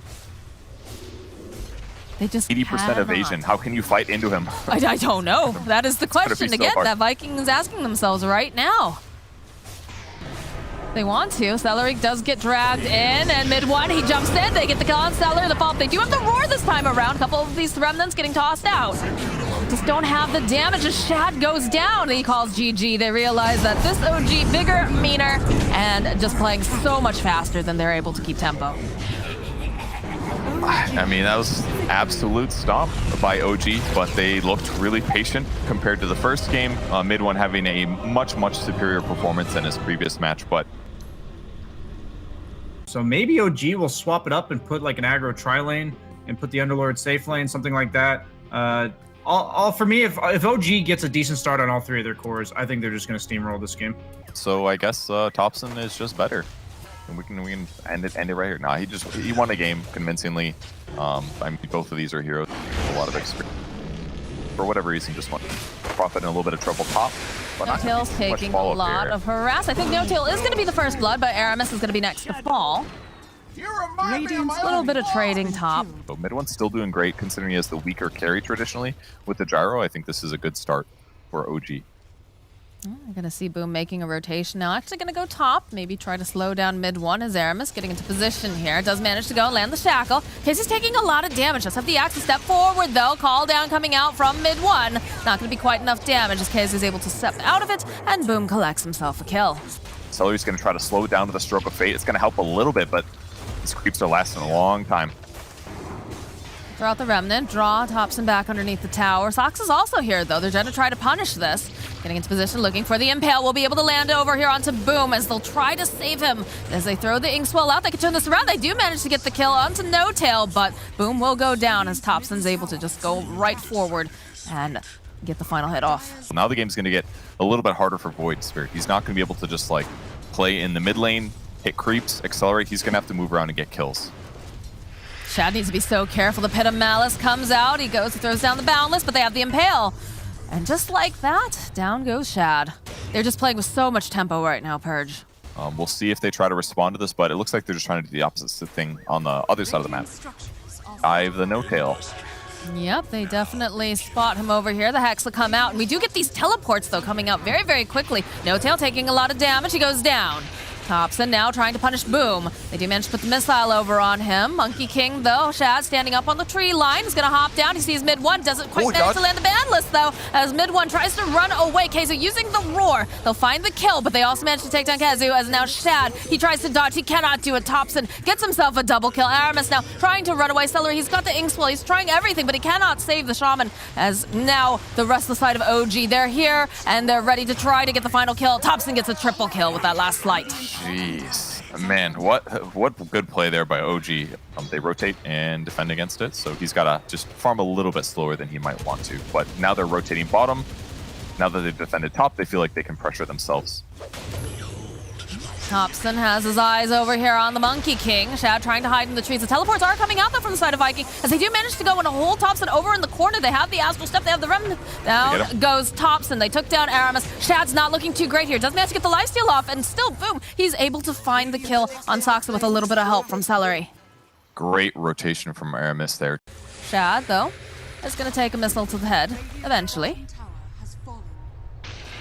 Speaker 3: They just
Speaker 4: 80%
Speaker 3: cannot.
Speaker 4: evasion. How can you fight into him?
Speaker 3: I don't know. That is the
Speaker 4: gonna be
Speaker 3: question
Speaker 4: so
Speaker 3: again
Speaker 4: hard.
Speaker 3: that Viking is asking themselves right now. They want to. Celery does get dragged in, and mid one, he jumps in. They get the kill on Celery. The fault. They do have the roar this time around. A couple of these remnants getting tossed out. Just don't have the damage as Shad goes down. He calls GG. They realize that this OG, bigger, meaner, and just playing so much faster than they're able to keep tempo.
Speaker 4: I mean, that was absolute stomp by OG, but they looked really patient compared to the first game. Mid one having a much superior performance than his previous match, but
Speaker 1: So maybe OG will swap it up and put like an aggro tri lane and put the Underlord safe lane, something like that. All for me, if OG gets a decent start on all three of their cores, I think they're just going to steamroll this game.
Speaker 4: so I guess Thompson is just better. And we can end it right here. Nah, he won a game convincingly. I mean, both of these are heroes. A lot of experience. For whatever reason, just want to profit in a little bit of trouble top. But not gonna
Speaker 3: No-Tail's
Speaker 4: be too much
Speaker 3: taking a
Speaker 4: follow-up
Speaker 3: lot
Speaker 4: here.
Speaker 3: of harass. I think No-Tail is going to be the first blood, but Aramis is going to be next to fall. A little bit of trading top.
Speaker 4: So mid one's still doing great considering he has the weaker carry traditionally. With the gyro, I think this is a good start for OG.
Speaker 3: We're going to see Boom making a rotation now. Actually going to go top. Maybe try to slow down mid one as Aramis getting into position here. Does manage to go land the shackle. Casey's taking a lot of damage. Does have the axe to step forward though. Call down coming out from mid one. Not going to be quite enough damage as Casey's able to step out of it, and Boom collects himself a kill.
Speaker 4: Celery's going to try to slow it down to the stroke of fate. It's going to help a little bit, but these creeps are lasting a long time.
Speaker 3: Throw out the remnant, draw Thompson back underneath the tower. Sox is also here though. They're going to try to punish this. Getting into position, looking for the Impale. Will be able to land over here onto Boom as they'll try to save him. As they throw the Inkswell out, they can turn this around. They do manage to get the kill onto No-Tail, but Boom will go down as Thompson's able to just go right forward and get the final hit off.
Speaker 4: So now the game's going to get a little bit harder for Void Spirit. He's not going to be able to just like play in the mid lane, hit creeps, accelerate. He's going to have to move around and get kills.
Speaker 3: Shad needs to be so careful. The Pit of Malice comes out. He goes, throws down the Boundless, but they have the Impale. And just like that, down goes Shad. They're just playing with so much tempo right now, Purge.
Speaker 4: We'll see if they try to respond to this, but it looks like they're just trying to do the opposite thing on the other side of the map. Dive the No-Tail.
Speaker 3: Yep, they definitely spot him over here. The Hex will come out, and we do get these teleports, though, coming out very quickly. No-Tail taking a lot of damage. He goes down. Thompson now trying to punish Boom. They do manage to put the missile over on him. Monkey King, though, Shad standing up on the tree line. He's going to hop down. He sees mid one. Doesn't quite manage to land the Bandless, though, as mid one tries to run away. Kazu using the roar. They'll find the kill, but they also manage to take down Kazu, as now Shad, he tries to dodge. He cannot do it. Thompson gets himself a double kill. Aramis now trying to run away. Celery, he's got the Inkswell. He's trying everything, but he cannot save the Shaman, as now the rest of the side of OG, they're here, and they're ready to try to get the final kill. Thompson gets a triple kill with that last slight.
Speaker 4: Jeez. Man, what good play there by OG. They rotate and defend against it, so he's got to just farm a little bit slower than he might want to. But now they're rotating bottom. Now that they've defended top, they feel like they can pressure themselves.
Speaker 3: Thompson has his eyes over here on the Monkey King. Shad trying to hide in the trees. The teleports are coming out though from the side of Viking, as they do manage to go and hold Thompson over in the corner. They have the Astral Step, they have the Remnant. Down goes Thompson. They took down Aramis. Shad's not looking too great here. Doesn't manage to get the lifesteal off, and still, boom, he's able to find the kill on Soxa with a little bit of help from Celery.
Speaker 4: Great rotation from Aramis there.
Speaker 3: Shad, though, is going to take a missile to the head eventually.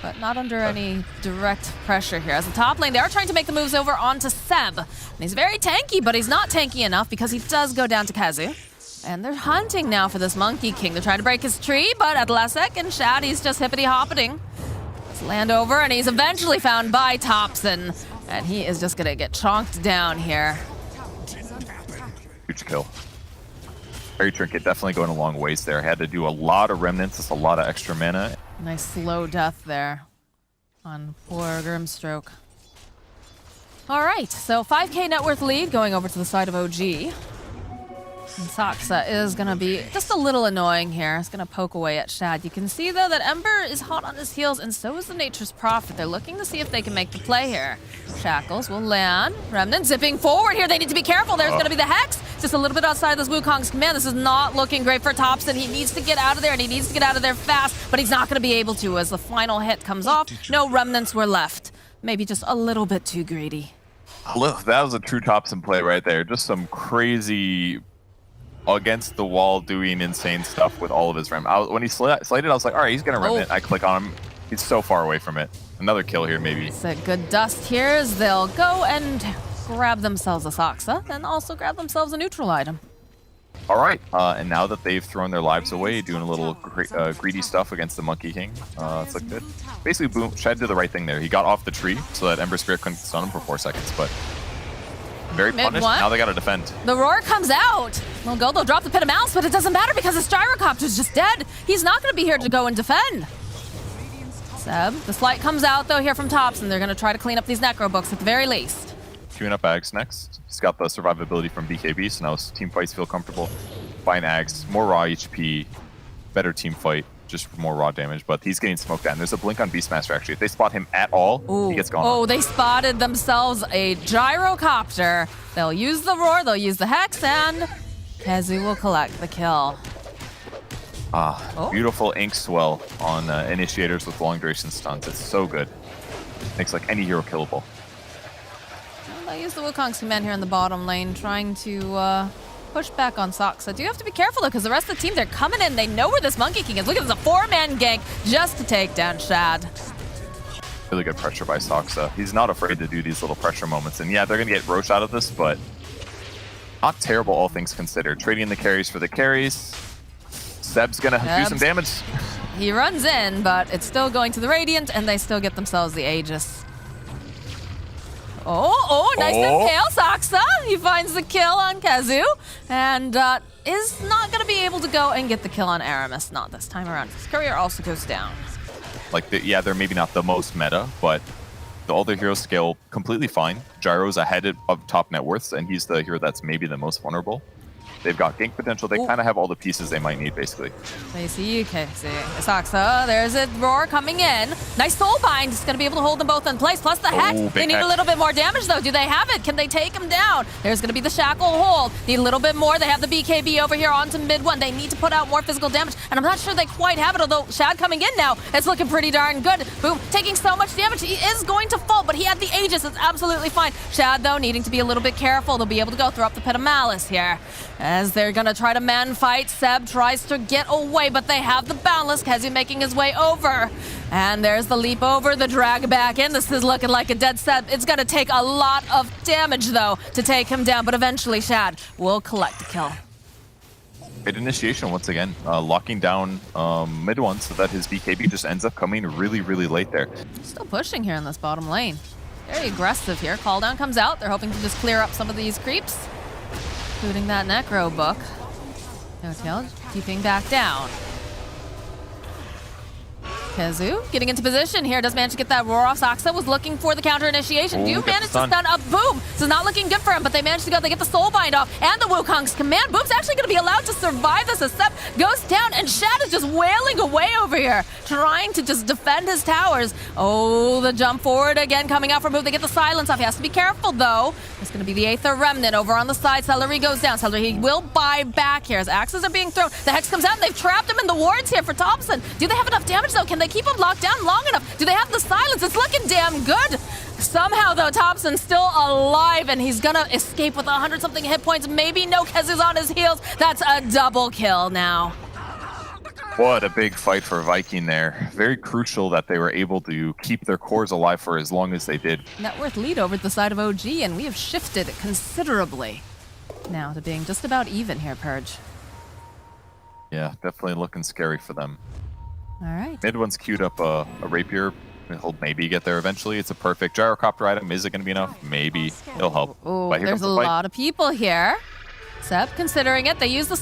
Speaker 3: But not under any direct pressure here. As the top lane, they are trying to make the moves over onto Seb. And he's very tanky, but he's not tanky enough because he does go down to Kazu. And they're hunting now for this Monkey King. They're trying to break his tree, but at the last second, Shad, he's just hippity-hoppeting. Let's land over, and he's eventually found by Thompson. And he is just going to get chonked down here.
Speaker 4: Huge kill. Very trinket, definitely going a long ways there. Had to do a lot of remnants, just a lot of extra mana.
Speaker 3: Nice slow death there on poor Grimstroke. All right, so 5k net worth lead going over to the side of OG. And Soxa is going to be just a little annoying here. It's going to poke away at Shad. You can see, though, that Ember is hot on his heels, and so is the Nature's Prophet. They're looking to see if they can make the play here. Shackles will land. Remnant zipping forward here. They need to be careful. There's going to be the Hex. Just a little bit outside of this Wukong's command. This is not looking great for Thompson. He needs to get out of there, and he needs to get out of there fast, but he's not going to be able to as the final hit comes off. No remnants were left. maybe just a little bit too greedy.
Speaker 4: Look, that was a true Topson play right there. Just some crazy against the wall doing insane stuff with all of his rem. When he slated, I was like, all right, he's gonna remnant. I click on him. He's so far away from it. Another kill here, maybe.
Speaker 3: It's a good dust here as they'll go and grab themselves a Saksa and also grab themselves a neutral item.
Speaker 4: All right, and now that they've thrown their lives away, doing a little greedy stuff against the Monkey King, it's looked good. Basically, boom, Shed did the right thing there. He got off the tree so that Ember Spirit couldn't stun him for 4 seconds, but very punished. Now they got to defend.
Speaker 3: The roar comes out. They'll drop the Pit of Malice, but it doesn't matter because his Gyrocopter's just dead. He's not going to be here to go and defend. Seb, the Slight comes out though here from Topson. They're going to try to clean up these Necro books at the very least.
Speaker 4: Queuing up Ags next. He's got the survivability from BKB, so now his team fights feel comfortable. Buying Ags, more raw HP, better team fight, just more raw damage, but he's getting smoked down. There's a blink on Beastmaster actually. If they spot him at all, he gets gone.
Speaker 3: Oh, they spotted themselves a Gyrocopter. They'll use the roar, they'll use the Hex, and Kezu will collect the kill.
Speaker 4: Beautiful ink swell on initiators with long duration stuns. It's so good. Makes like any hero killable.
Speaker 3: They'll use the Wukong's command here in the bottom lane, trying to push back on Saksa. Do have to be careful though, because the rest of the team, they're coming in. They know where this Monkey King is. Look at this, a 4-man gank just to take down Shad.
Speaker 4: Really good pressure by Saksa. He's not afraid to do these little pressure moments. And yeah, they're going to get Roche out of this, but not terrible all things considered. Trading the carries for the carries. Seb's going to do some damage.
Speaker 3: He runs in, but it's still going to the Radiant, and they still get themselves the Aegis. Nice impale, Saksa. He finds the kill on Kezu, and is not going to be able to go and get the kill on Aramis. Not this time around. His career also goes down.
Speaker 4: Like, they're maybe not the most meta, but all their heroes scale completely fine. Gyro's ahead of top net worths, and he's the hero that's maybe the most vulnerable. They've got gank potential. They kind of have all the pieces they might need, basically.
Speaker 3: They see you, Saksa. There's a roar coming in. Nice soul bind. It's going to be able to hold them both in place. Plus the hex. They need a little bit more damage, though. Do they have it? Can they take him down? There's going to be the shackle hold. Need a little bit more. They have the BKB over here onto mid one. They need to put out more physical damage, and I'm not sure they quite have it, although Shad coming in now. It's looking pretty darn good. Boom. Taking so much damage. He is going to fall, but he had the Aegis. It's absolutely fine. Shad, though, needing to be a little bit careful. They'll be able to go throw up the Pit of Malice here. As they're gonna try to man fight, Seb tries to get away, but they have the Boundless. Kezu making his way over. And there's the leap over, the drag back in. This is looking like a dead Seb. It's gonna take a lot of damage, though, to take him down, but eventually Shad will collect the kill.
Speaker 4: Great initiation once again, locking down mid one so that his BKB just ends up coming really, really late there.
Speaker 3: Still pushing here in this bottom lane. Very aggressive here. Call down comes out. They're hoping to just clear up some of these creeps, including that Necro book. No tail, keeping back down. Kezu getting into position here, does manage to get that roar off. Saksa was looking for the counter initiation. Do manage to stun up Boom. This is not looking good for him, but they managed to go. They get the soul bind off and the Wukong's command. Boom's actually going to be allowed to survive this. As Sep goes down, and Shad is just wailing away over here, trying to just defend his towers. Oh, the jump forward again coming out from Boom. They get the silence off. He has to be careful though. It's going to be the Aether Remnant over on the side. Celery goes down. Celery, he will buy back here as axes are being thrown. The Hex comes out, and they've trapped him in the wards here for Topson. Do they have enough damage though? Can they keep him locked down long enough? Do they have the silence? It's looking damn good. Somehow though, Topson's still alive, and he's gonna escape with 100-something hit points. Maybe no Kezu's on his heels. That's a double kill now.
Speaker 4: What a big fight for Viking there. Very crucial that they were able to keep their cores alive for as long as they did.
Speaker 3: Net worth lead over to the side of OG, and we have shifted considerably now to being just about even here, Purge.
Speaker 4: Yeah, definitely looking scary for them.
Speaker 3: All right.
Speaker 4: Mid one's queued up a rapier. He'll maybe get there eventually. It's a perfect gyrocopter item. Is it going to be enough? Maybe. It'll help.
Speaker 3: Oh,
Speaker 4: But here
Speaker 3: there's
Speaker 4: comes
Speaker 3: a
Speaker 4: the fight.
Speaker 3: lot of people here. Sep considering it. They use the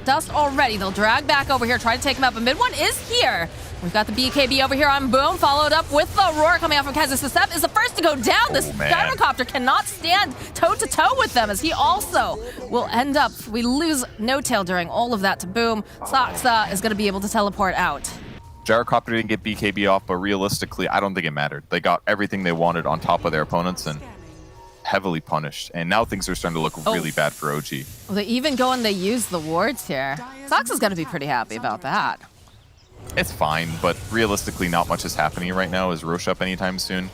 Speaker 3: dust already. They'll drag back over here, try to take him out. But mid one is here. We've got the BKB over here on Boom, followed up with the roar coming out from Kezu. Sep is the first to go down. This gyrocopter cannot stand toe-to-toe with them, as he also will end up, we lose No Tail during all of that to Boom. Saksa is going to be able to teleport out.
Speaker 4: Gyrocopter didn't get BKB off, but realistically, I don't think it mattered. They got everything they wanted on top of their opponents and heavily punished. And now things are starting to look really bad for OG.
Speaker 3: Well, they even go and they use the wards here. Saksa's going to be pretty happy about that.
Speaker 4: It's fine, but realistically, not much is happening right now. Is Roche up anytime soon?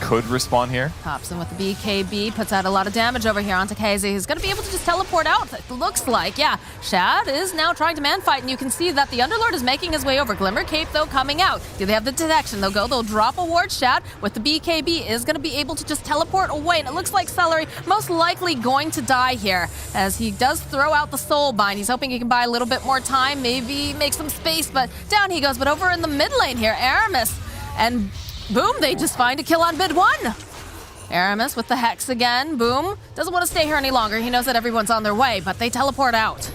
Speaker 4: could respawn here.
Speaker 3: Thompson with the BKB puts out a lot of damage over here onto KZ, who's going to be able to just teleport out, it looks like. Yeah, Shad is now trying to man-fight, and you can see that the Underlord is making his way over. Glimmer Cape, though, coming out. Do they have the detection? They'll drop a ward. Shad with the BKB is going to be able to just teleport away, and it looks like Celery most likely going to die here, as he does throw out the Soul Bind. He's hoping he can buy a little bit more time, maybe make some space, but down he goes. But over in the mid lane here, Aramis, and boom, they just find a kill on mid one. Aramis with the Hex again. Boom. Doesn't want to stay here any longer. He knows that everyone's on their way, but they teleport out.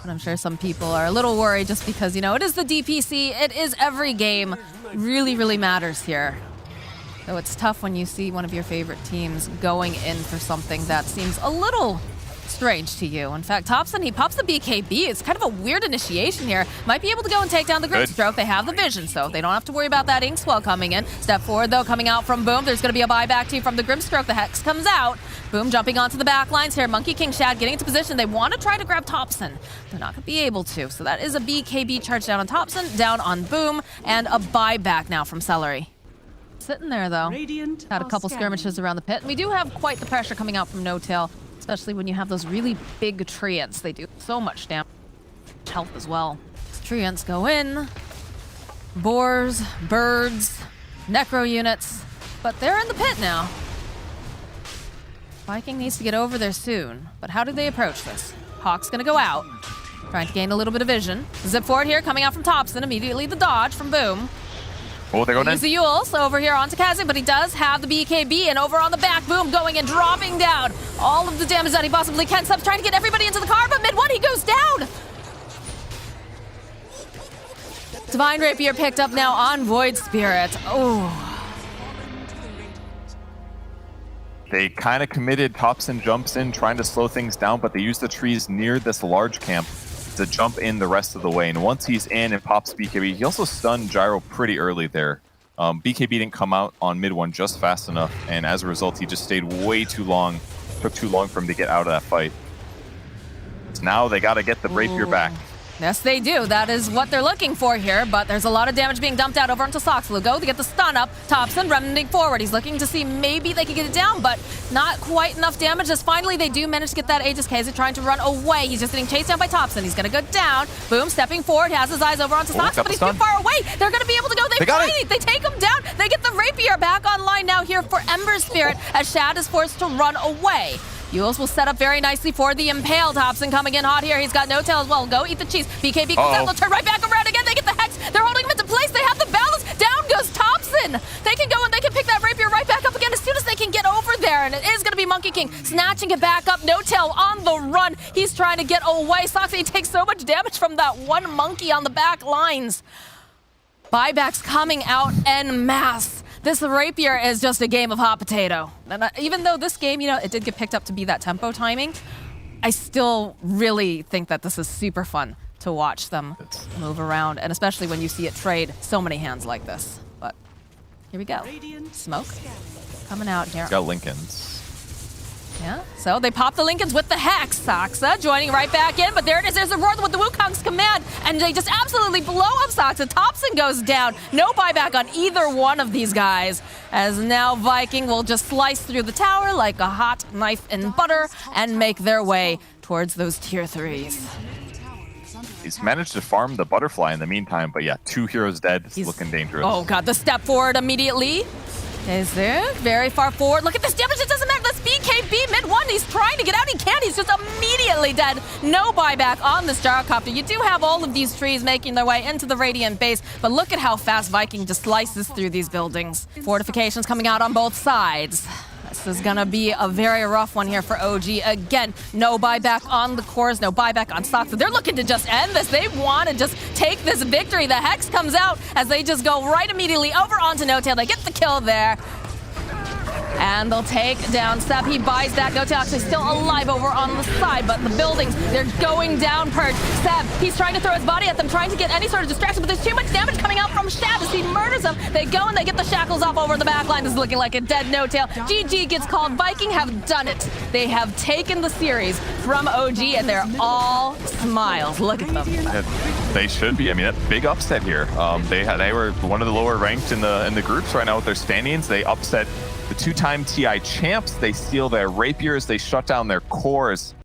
Speaker 3: And I'm sure some people are a little worried just because, you know, it is the DPC. It is every game. Really, really matters here. So it's tough when you see one of your favorite teams going in for something that seems a little strange to you. In fact, Thompson, he pops the BKB. It's kind of a weird initiation here. Might be able to go and take down the Grimstroke. They have the vision, so they don't have to worry about that Inkswell coming in. Step forward, though, coming out from Boom. There's going to be a buyback team from the Grimstroke. The Hex comes out. Boom jumping onto the back lines here. Monkey King Shad getting into position. They want to try to grab Thompson. They're not going to be able to. So that is a BKB charge down on Thompson, down on Boom, and a buyback now from Celery. Sitting there, though. Had a couple skirmishes around the pit. And we do have quite the pressure coming out from No Tail, especially when you have those really big treants. They do so much damage. Health as well. Treants go in. Boars, birds, necro units. But they're in the pit now. Viking needs to get over there soon. But how do they approach this? Hawk's gonna go out. Trying to gain a little bit of vision. Zip forward here, coming out from Thompson. Immediately the dodge from Boom.
Speaker 4: Oh, they're going in.
Speaker 3: Use the Yules over here onto Kazi, but he does have the BKB, and over on the back, Boom going and dropping down all of the damage that he possibly can. Sub's trying to get everybody into the car, but mid one, he goes down. Divine Rapier picked up now on Void Spirit. Oh.
Speaker 4: They kind of committed. Thompson jumps in, trying to slow things down, but they use the trees near this large camp to jump in the rest of the way. And once he's in and pops BKB, he also stunned Gyro pretty early there. BKB didn't come out on mid one just fast enough, and as a result, he just stayed way too long. Took too long for him to get out of that fight. So now they got to get the Rapier back.
Speaker 3: Yes, they do. That is what they're looking for here, but there's a lot of damage being dumped out over into Soxlu. Go to get the stun up. Thompson remnanting forward. He's looking to see maybe they can get it down, but not quite enough damage as finally they do manage to get that Aegis Kaiser trying to run away. He's just getting chased down by Thompson. He's going to go down. Boom, stepping forward, has his eyes over onto Soxlu, but he's too far away. They're going to be able to go. They take him down. They get the Rapier back online now here for Ember Spirit as Shad is forced to run away. Yules will set up very nicely for the Impale. Thompson coming in hot here. He's got No Tail as well. Go eat the cheese. BKB comes out. They'll turn right back around again. They get the Hex. They're holding him into place. They have the balance. Down goes Thompson. They can go and they can pick that Rapier right back up again as soon as they can get over there. And it is going to be Monkey King snatching it back up. No Tail on the run. He's trying to get away. Soxy takes so much damage from that one monkey on the back lines. Buybacks coming out en masse. This Rapier is just a game of hot potato. And even though this game, you know, it did get picked up to be that tempo timing, I still really think that this is super fun to watch them move around, and especially when you see it trade so many hands like this. But here we go. Smoke coming out here.
Speaker 4: Got Lincolns.
Speaker 3: Yeah, so they pop the Lincolns with the Hex. Soxa joining right back in, but there it is. There's the Roar with the Wukong's command, and they just absolutely blow up Soxa. Thompson goes down. No buyback on either one of these guys, as now Viking will just slice through the tower like a hot knife in butter and make their way towards those tier 3s.
Speaker 4: He's managed to farm the butterfly in the meantime, but yeah, 2 heroes dead. It's looking dangerous.
Speaker 3: Oh god, the step forward immediately. Is there? Very far forward. Look at this damage. It doesn't matter. That's BKB mid one. He's trying to get out. He can't. He's just immediately dead. No buyback on this Gyrocopter. You do have all of these trees making their way into the Radiant base, but look at how fast Viking just slices through these buildings. Fortifications coming out on both sides. This is gonna be a very rough one here for OG. Again, no buyback on the cores, no buyback on Soxa. They're looking to just end this. They want to just take this victory. The Hex comes out as they just go right immediately over onto No Tail. They get the kill there. And they'll take down Seb. He buys that. Gotail actually still alive over on the side, but the buildings, they're going down, Purge. Seb, he's trying to throw his body at them, trying to get any sort of distraction, but there's too much damage coming out from Shab as he murders them. They go and they get the shackles off over the back line. This is looking like a dead no-tail. GG gets called. Viking have done it. They have taken the series from OG, and they're all smiles. Look at them.
Speaker 4: They should be. I mean, that's a big upset here. They were one of the lower ranked in the groups right now with their standings. They upset the two-time TI champs. They steal their rapiers. They shut down their cores.